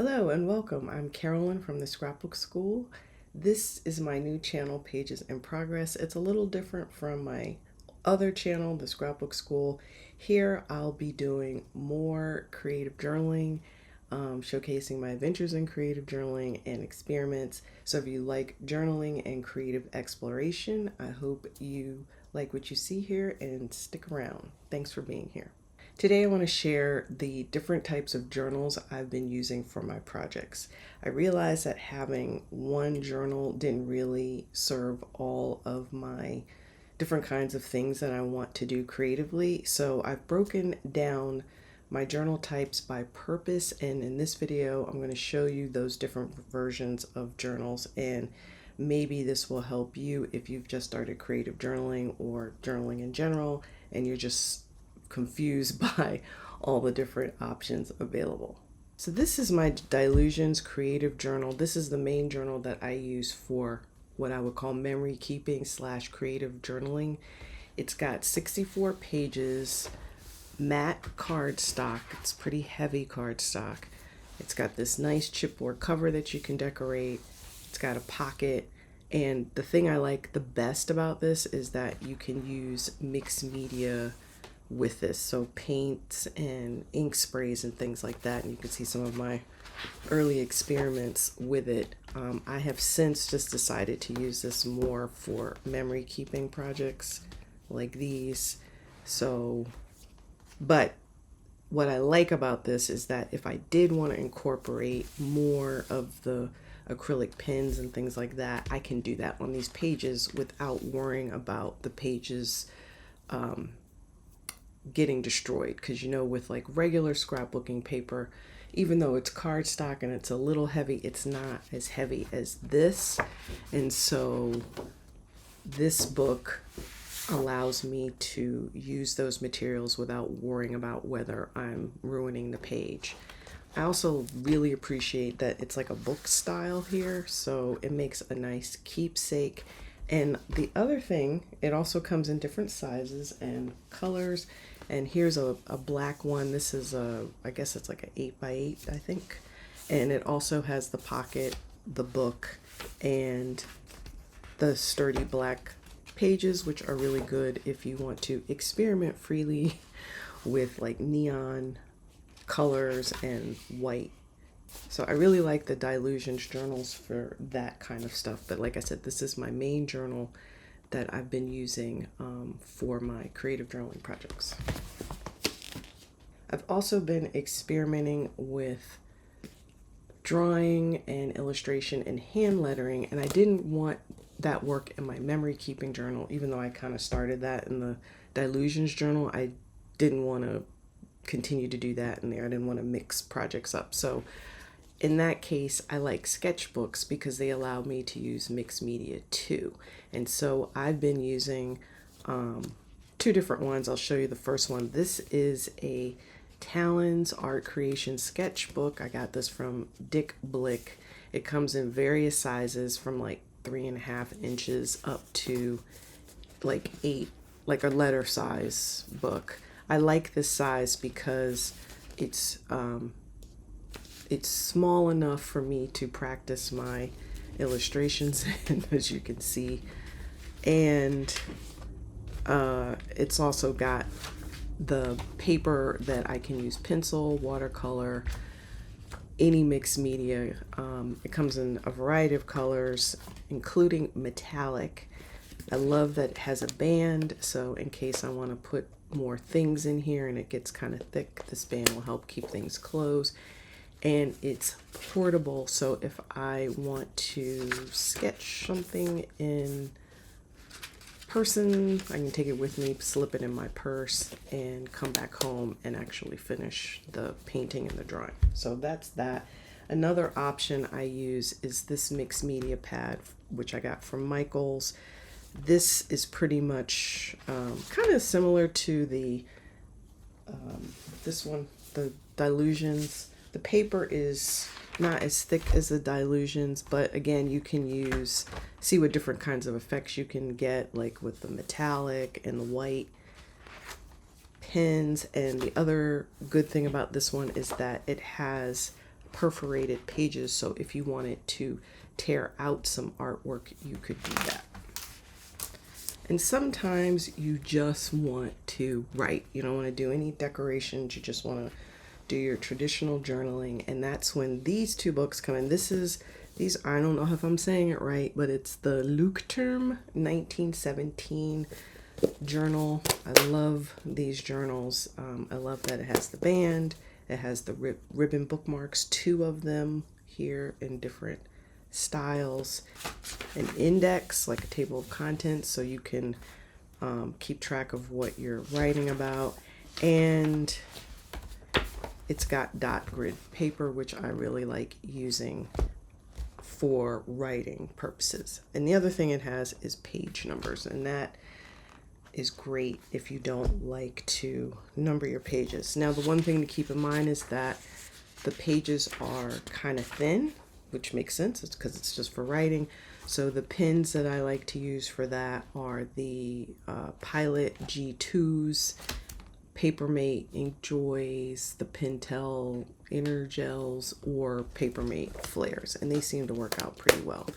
Hello and welcome. I'm Carolyn from the Scrapbook School. This is my new channel, Pages in Progress. It's a little different from my other channel, the Scrapbook School. Here I'll be doing more creative journaling, showcasing my adventures in creative journaling and experiments. So if you like journaling and creative exploration, I hope you like what you see here and stick around. Thanks for being here. Today I want to share the different types of journals I've been using for my projects. I realized that having one journal didn't really serve all of my different kinds of things that I want to do creatively, so I've broken down my journal types by purpose, and in this video I'm going to show you those different versions of journals, and maybe this will help you if you've just started creative journaling or journaling in general and you're just confused by all the different options available. So this is my Dilutions Creative Journal. This is the main journal that I use for what I would call memory keeping / creative journaling. It's got 64 pages, matte cardstock. It's pretty heavy cardstock. It's got this nice chipboard cover that you can decorate. It's got a pocket. And the thing I like the best about this is that you can use mixed media with this, so paints and ink sprays and things like that, and you can see some of my early experiments with it. I have since just decided to use this more for memory keeping projects like these. But what I like about this is that if I did want to incorporate more of the acrylic pens and things like that, I can do that on these pages without worrying about the pages getting destroyed, because with like regular scrapbooking paper, even though it's cardstock and it's a little heavy, it's not as heavy as this. And so this book allows me to use those materials without worrying about whether I'm ruining the page. I also really appreciate that it's like a book style here, so it makes a nice keepsake. And the other thing, it also comes in different sizes and colors. And here's a black one. This is I guess it's like an 8x8, I think. And it also has the pocket, the book, and the sturdy black pages, which are really good if you want to experiment freely with like neon colors and white. So I really like the Dilutions journals for that kind of stuff. But like I said, this is my main journal that I've been using for my creative journaling projects. I've also been experimenting with drawing and illustration and hand lettering, and I didn't want that work in my memory keeping journal, even though I kind of started that in the Dilutions journal. I didn't want to continue to do that in there. I didn't want to mix projects up. So in that case, I like sketchbooks because they allow me to use mixed media too. And so I've been using two different ones. I'll show you the first one. This is a Talons Art Creation sketchbook. I got this from Dick Blick. It comes in various sizes from like 3.5 inches up to like 8, like a letter size book. I like this size because it's small enough for me to practice my illustrations in, as you can see. And it's also got the paper that I can use pencil, watercolor, any mixed media. It comes in a variety of colors, including metallic. I love that it has a band, so in case I want to put more things in here and it gets kind of thick, this band will help keep things closed. And it's portable, so if I want to sketch something in person, I can take it with me, slip it in my purse, and come back home and actually finish the painting and the drawing. So that's that. Another option I use is this mixed media pad, which I got from Michaels. This is pretty much kind of similar to the this one, the Dilutions. The paper is not as thick as the Dilutions, but again, you can see what different kinds of effects you can get, like with the metallic and the white pens. And the other good thing about this one is that it has perforated pages, so if you wanted to tear out some artwork, you could do that. And sometimes you just want to write. You don't want to do any decorations. You just want to do your traditional journaling. And that's when these two books come in. These, I don't know if I'm saying it right, but it's the Leuchtturm 1917 journal. I love these journals. I love that it has the band. It has the ribbon bookmarks, 2 of them here in different styles, an index, like a table of contents, so you can keep track of what you're writing about, and it's got dot grid paper, which I really like using for writing purposes. And the other thing it has is page numbers, and that is great if you don't like to number your pages. Now, the one thing to keep in mind is that the pages are kind of thin, which makes sense. It's because it's just for writing. So the pens that I like to use for that are the Pilot G2s, Papermate Inkjoys, the Pentel Energels, or Papermate Flares, and they seem to work out pretty well.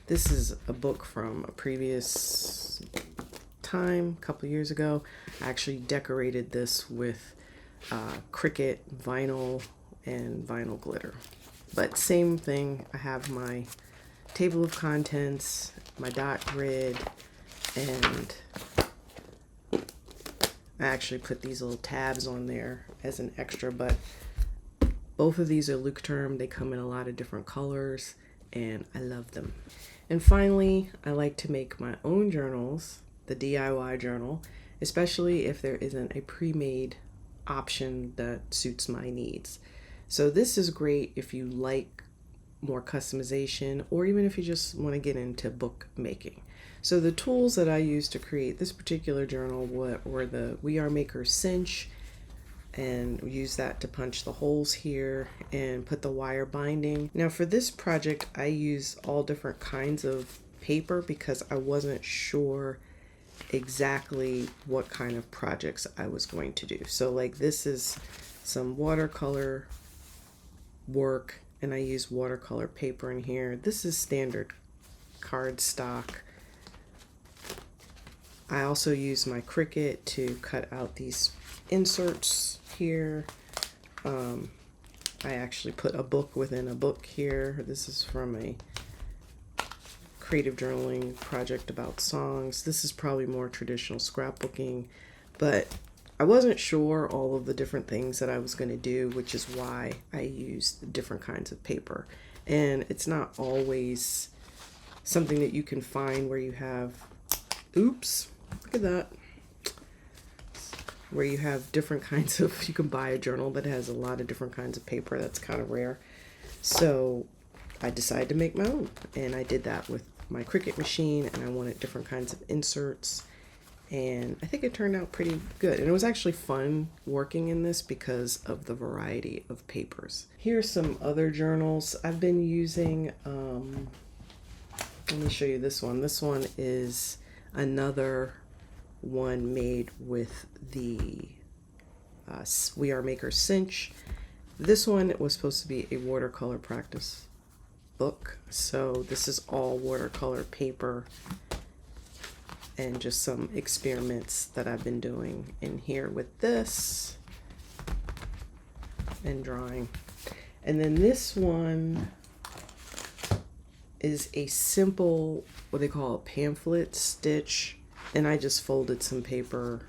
This is a book from a previous time, a couple years ago. I actually decorated this with Cricut vinyl and vinyl glitter. But same thing, I have my table of contents, my dot grid, and I actually put these little tabs on there as an extra, but both of these are Leuchtturm. They come in a lot of different colors, and I love them. And finally, I like to make my own journals, the DIY journal, especially if there isn't a pre-made option that suits my needs. So this is great if you like more customization, or even if you just want to get into bookmaking. So the tools that I used to create this particular journal were the We Are Maker cinch, and we use that to punch the holes here and put the wire binding. Now for this project, I use all different kinds of paper because I wasn't sure exactly what kind of projects I was going to do. So like this is some watercolor work, and I use watercolor paper in here. This is standard cardstock. I also use my Cricut to cut out these inserts here. I actually put a book within a book here. This is from a creative journaling project about songs. This is probably more traditional scrapbooking, but I wasn't sure all of the different things that I was going to do, which is why I used different kinds of paper. And it's not always something that you can find where you have, oops, look at that, where you have different kinds of, you can buy a journal that has a lot of different kinds of paper. That's kind of rare. So I decided to make my own, and I did that with my Cricut machine, and I wanted different kinds of inserts. And I think it turned out pretty good. And it was actually fun working in this because of the variety of papers. Here's some other journals I've been using. Let me show you this one. This one is another one made with the We Are Maker cinch. This one was supposed to be a watercolor practice book. So this is all watercolor paper and just some experiments that I've been doing in here with this and drawing. And then this one is a simple, what they call a pamphlet stitch, and I just folded some paper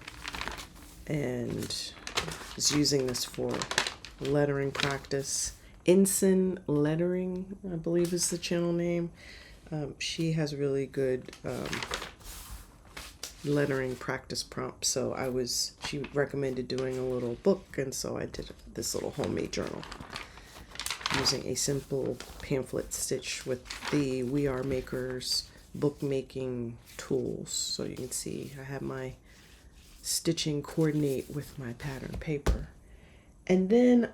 and was using this for lettering practice. Ensign Lettering, I believe is the channel name. She has really good lettering practice prompts, so she recommended doing a little book, and so I did this little homemade journal using a simple pamphlet stitch with the We Are Makers bookmaking tools. So you can see I have my stitching coordinate with my pattern paper. And then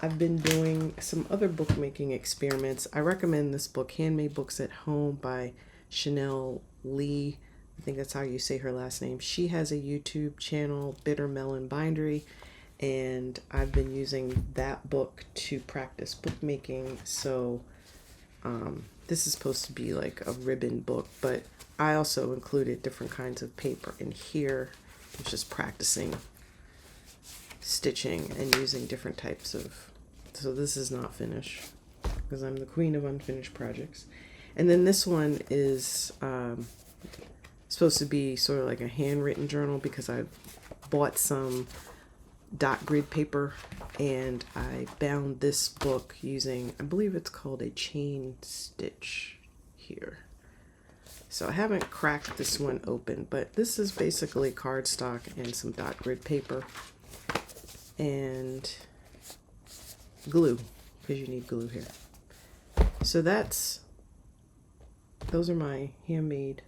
I've been doing some other bookmaking experiments. I recommend this book, Handmade Books at Home by Chanel Lee. I think that's how you say her last name. She has a YouTube channel, Bitter Melon Bindery, and I've been using that book to practice bookmaking. So this is supposed to be like a ribbon book, but I also included different kinds of paper in here. I'm just practicing stitching and using different types of, so this is not finished because I'm the queen of unfinished projects. And then this one is supposed to be sort of like a handwritten journal because I bought some dot grid paper and I bound this book using, I believe it's called a chain stitch here. So I haven't cracked this one open, but this is basically cardstock and some dot grid paper and glue, because you need glue here. So those are my handmade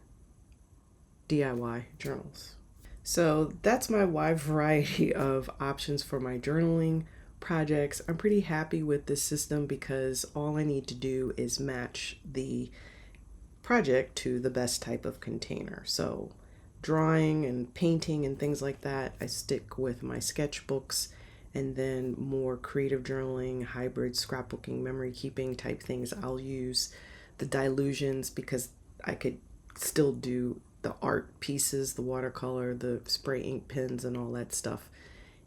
DIY journals. So that's my wide variety of options for my journaling projects. I'm pretty happy with this system because all I need to do is match the project to the best type of container. So drawing and painting and things like that, I stick with my sketchbooks, and then more creative journaling, hybrid scrapbooking, memory keeping type things, I'll use the dilutions because I could still do the art pieces, the watercolor, the spray ink pens and all that stuff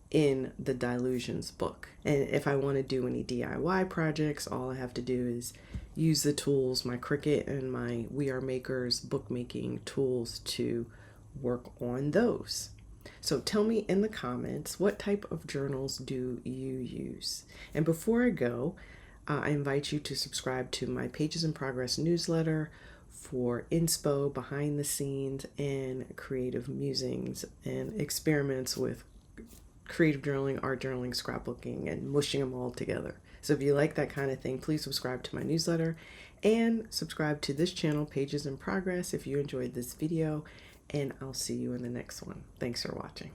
in the dilutions book. And if I want to do any DIY projects, all I have to do is use the tools, my Cricut and my We Are Makers bookmaking tools, to work on those. So tell me in the comments, what type of journals do you use? And before I go, I invite you to subscribe to my Pages in Progress newsletter for inspo, behind the scenes, and creative musings and experiments with creative journaling, art journaling, scrapbooking, and mushing them all together. So if you like that kind of thing, please subscribe to my newsletter and subscribe to this channel, Pages in Progress, if you enjoyed this video, and I'll see you in the next one. Thanks for watching.